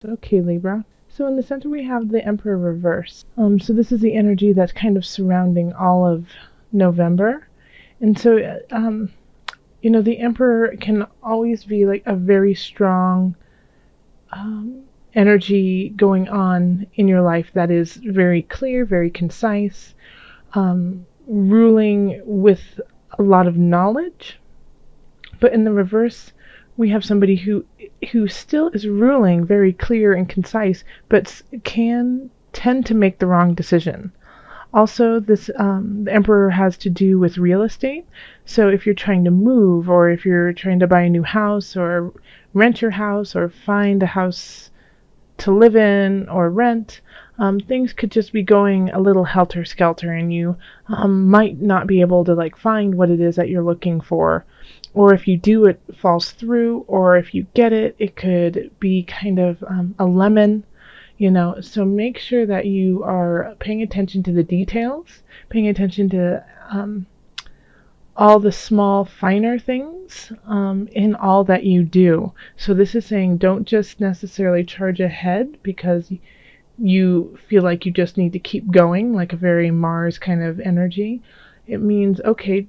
Okay, Libra. So in the center we have the Emperor reverse. So this is the energy that's kind of surrounding all of November. And so, the Emperor can always be like a very strong energy going on in your life that is very clear, very concise, ruling with a lot of knowledge. But in the reverse, we have somebody who still is ruling very clear and concise, but can tend to make the wrong decision. Also, the Emperor has to do with real estate. So if you're trying to move, or if you're trying to buy a new house, or rent your house, or find a house to live in or rent, things could just be going a little helter-skelter, and you might not be able to find what it is that you're looking for. Or if you do, it falls through, or if you get it, it could be kind of a lemon. So make sure that you are paying attention to the details, paying attention to all the small, finer things in all that you do. So this is saying don't just necessarily charge ahead because you feel like you just need to keep going, like a very Mars kind of energy. It means, okay,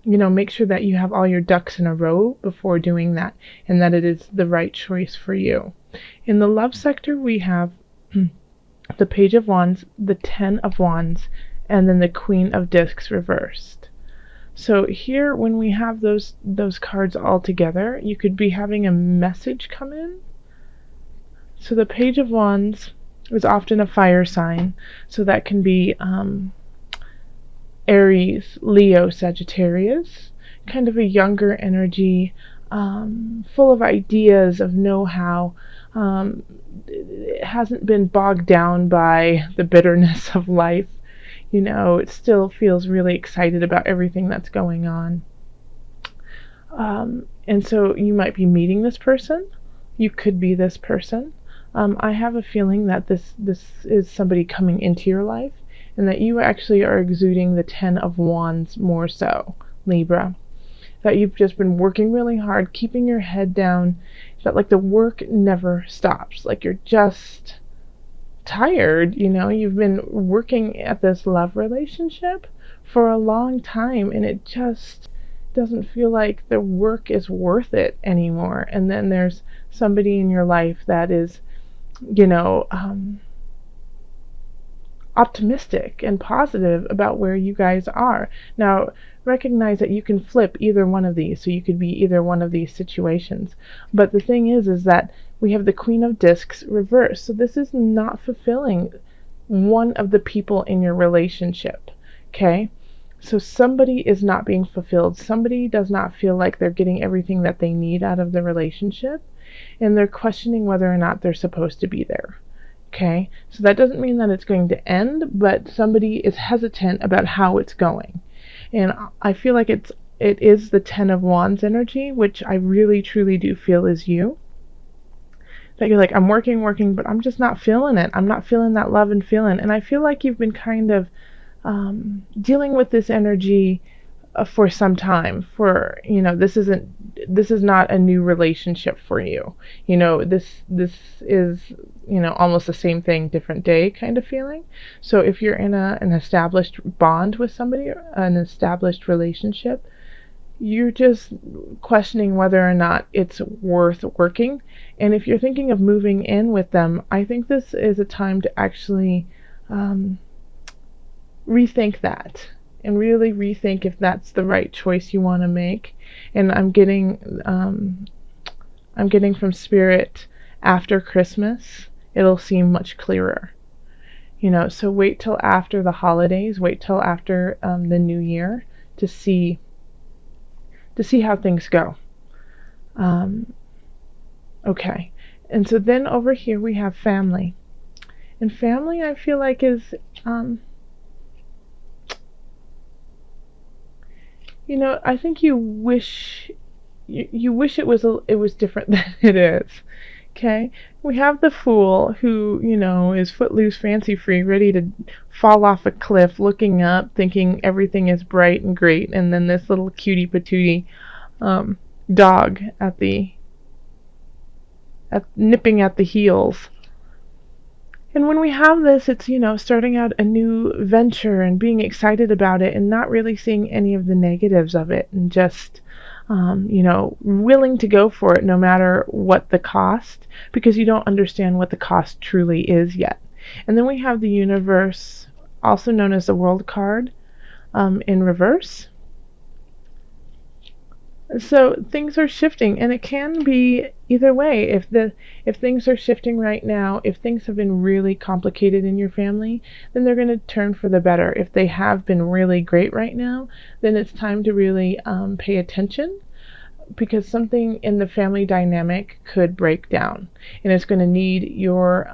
make sure that you have all your ducks in a row before doing that, and that it is the right choice for you. In the love sector, we have the Page of Wands, the Ten of Wands, and then the Queen of Discs reversed. So here, when we have those cards all together, you could be having a message come in. So the Page of Wands is often a fire sign, so that can be Aries, Leo, Sagittarius, kind of a younger energy, full of ideas, of know-how. It hasn't been bogged down by the bitterness of life. It still feels really excited about everything that's going on. And so you might be meeting this person. You could be this person. I have a feeling that this is somebody coming into your life, and that you actually are exuding the Ten of Wands more so, Libra. That you've just been working really hard, keeping your head down, that the work never stops. You're just tired, you've been working at this love relationship for a long time, and it just doesn't feel like the work is worth it anymore. And then there's somebody in your life that is, optimistic and positive about where you guys are. Now, recognize that you can flip either one of these, so you could be either one of these situations. But the thing is that we have the Queen of Discs reversed. So this is not fulfilling one of the people in your relationship. Okay? So somebody is not being fulfilled. Somebody does not feel like they're getting everything that they need out of the relationship, and they're questioning whether or not they're supposed to be there. Okay, so that doesn't mean that it's going to end, but somebody is hesitant about how it's going. And I feel like it is the Ten of Wands energy, which I really truly do feel is you. That you're like, I'm working, but I'm just not feeling it. I'm not feeling that love and feeling. And I feel like you've been kind of dealing with this energy for some time. This is not a new relationship for you. This is almost the same thing, different day kind of feeling. So if you're in an established bond with somebody, an established relationship, you're just questioning whether or not it's worth working. And if you're thinking of moving in with them, I think this is a time to actually rethink that, and really rethink if that's the right choice you want to make. And I'm getting from Spirit, after Christmas, it'll seem much clearer. So wait till after the holidays, wait till after the new year to see how things go. Okay. And so then over here we have family. And family, I feel like, is I think you wish it was different than it is. Okay? We have the Fool, who, is footloose, fancy free, ready to fall off a cliff, looking up, thinking everything is bright and great, and then this little cutie patootie dog at the nipping at the heels. And when we have this, it's, starting out a new venture and being excited about it and not really seeing any of the negatives of it, and just, willing to go for it no matter what the cost, because you don't understand what the cost truly is yet. And then we have the universe, also known as the world card, in reverse. So things are shifting, and it can be either way. If things are shifting right now, if things have been really complicated in your family, then they're going to turn for the better. If they have been really great right now, then it's time to really pay attention, because something in the family dynamic could break down, and it's going to need your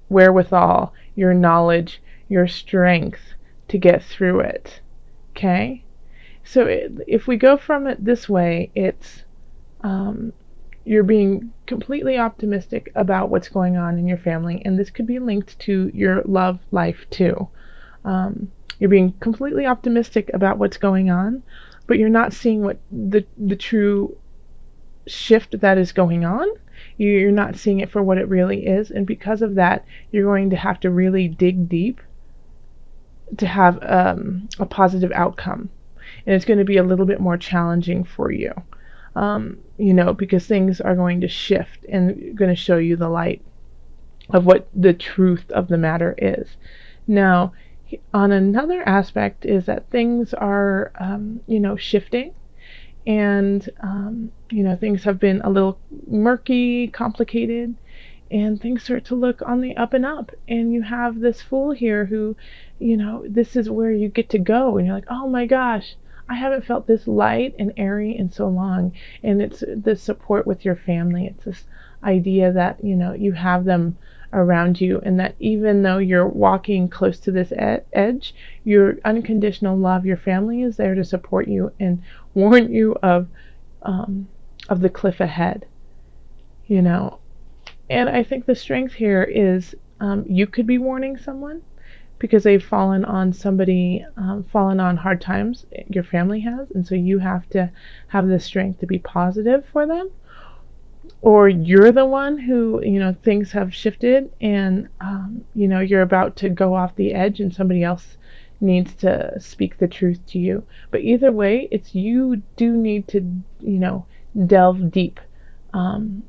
wherewithal, your knowledge, your strength to get through it. Okay? So if we go from it this way, it's you're being completely optimistic about what's going on in your family, and this could be linked to your love life too. You're being completely optimistic about what's going on, but you're not seeing what the true shift that is going on. You're not seeing it for what it really is, and because of that, you're going to have to really dig deep to have a positive outcome. And it's going to be a little bit more challenging for you, because things are going to shift and going to show you the light of what the truth of the matter is. Now, on another aspect is that things are, shifting, and, things have been a little murky, complicated, and things start to look on the up and up. And you have this fool here who, this is where you get to go, and you're like, oh my gosh, I haven't felt this light and airy in so long. And it's the support with your family. It's this idea that, you have them around you, and that even though you're walking close to this edge, your unconditional love, your family is there to support you and warn you of the cliff ahead. And I think the strength here is, you could be warning someone because they've fallen on hard times. Your family has, and so you have to have the strength to be positive for them. Or you're the one who, things have shifted, and you're about to go off the edge, and somebody else needs to speak the truth to you. But either way, it's, you do need to, delve deep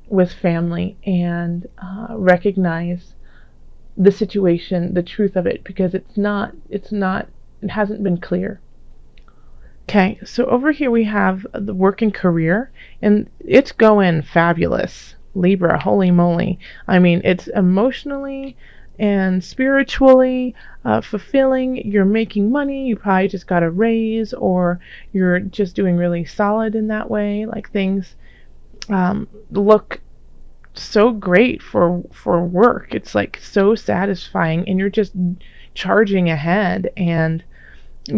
with family and recognize the situation, the truth of it, because it hasn't been clear. Okay, so over here we have the work and career, and it's going fabulous. Libra, holy moly. I mean, it's emotionally and spiritually fulfilling. You're making money, you probably just got a raise, or you're just doing really solid in that way. Like, things look so great for work. It's like so satisfying, and you're just charging ahead and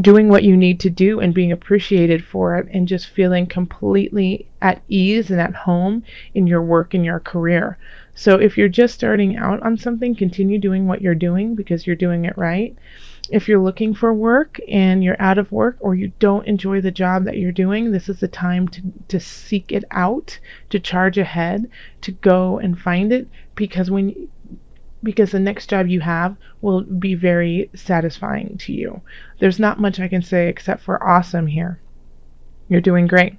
doing what you need to do and being appreciated for it, and just feeling completely at ease and at home in your work and your career. So if you're just starting out on something, continue doing what you're doing because you're doing it right. If you're looking for work and you're out of work, or you don't enjoy the job that you're doing, this is the time to seek it out, to charge ahead, to go and find it, because the next job you have will be very satisfying to you. There's not much I can say except for awesome here. You're doing great,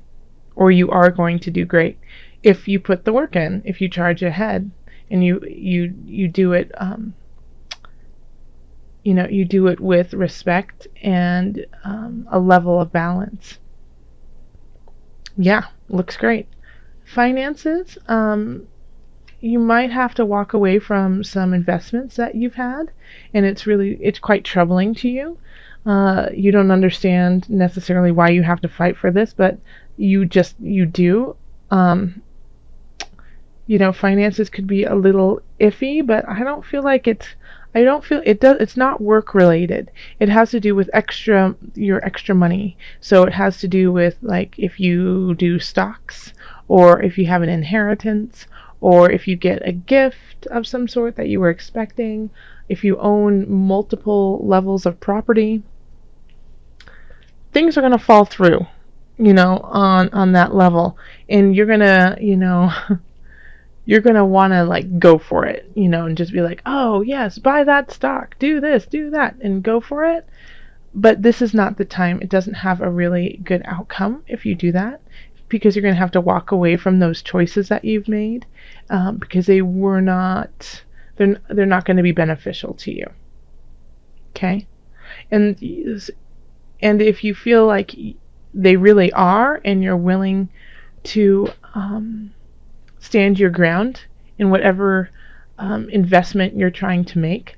or you are going to do great if you put the work in, if you charge ahead, and you do it. You do it with respect and a level of balance. Yeah, looks great. Finances, you might have to walk away from some investments that you've had, and it's quite troubling to you. You don't understand necessarily why you have to fight for this, but you do. Finances could be a little iffy, but I don't feel it's not work related. It has to do with your extra money. So it has to do with, like, if you do stocks, or if you have an inheritance, or if you get a gift of some sort that you were expecting, if you own multiple levels of property, things are going to fall through, on that level. And you're going to, you're going to want to like go for it, and just be like, oh yes, buy that stock, do this, do that, and go for it. But this is not the time. It doesn't have a really good outcome if you do that, because you're going to have to walk away from those choices that you've made, because they're not going to be beneficial to you. Okay? And if you feel like they really are, and you're willing to stand your ground in whatever investment you're trying to make,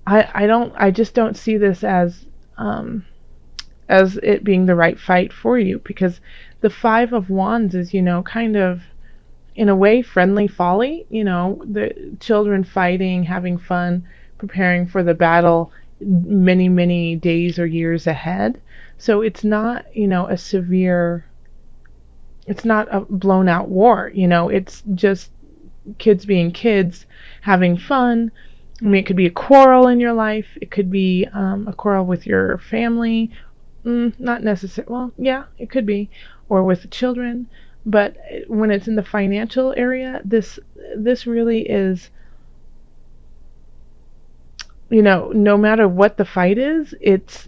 I just don't see this as it being the right fight for you, because the Five of Wands is, kind of, in a way, friendly folly, the children fighting, having fun, preparing for the battle many, many days or years ahead. So it's not, it's not a blown out war, it's just kids being kids, having fun. I mean, it could be a quarrel in your life. It could be a quarrel with your family. Not necessarily. Well, yeah, it could be, or with children. But when it's in the financial area, this really is, no matter what the fight is, it's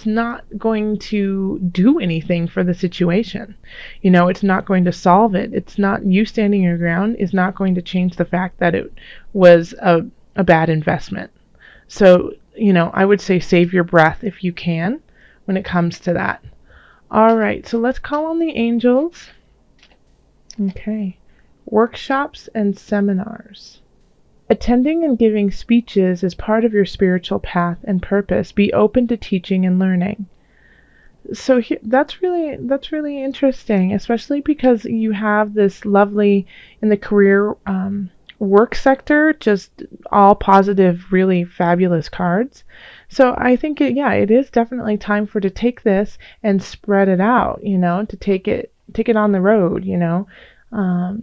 not going to do anything for the situation. It's not going to solve it. It's not, you standing your ground is not going to change the fact that it was a bad investment. So, I would say save your breath if you can when it comes to that. All right, so let's call on the angels. Okay. Workshops and seminars. Attending and giving speeches is part of your spiritual path and purpose. Be open to teaching and learning. So that's really interesting, especially because you have this lovely, in the career work sector, just all positive, really fabulous cards. So I think it is definitely time to take this and spread it out, to take it on the road,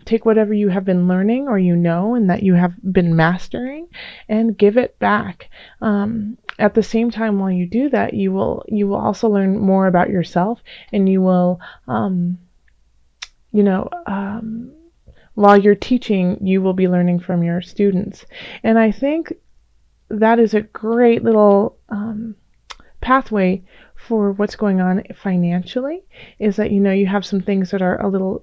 take whatever you have been learning, or and that you have been mastering, and give it back. At the same time, while you do that, you will also learn more about yourself, and you will, while you're teaching, you will be learning from your students. And I think that is a great little pathway for what's going on financially, is that you have some things that are a little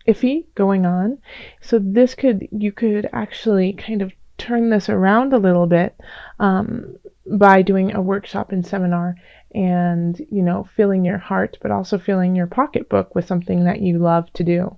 iffy going on. So you could actually kind of turn this around a little bit by doing a workshop and seminar, and filling your heart, but also filling your pocketbook with something that you love to do.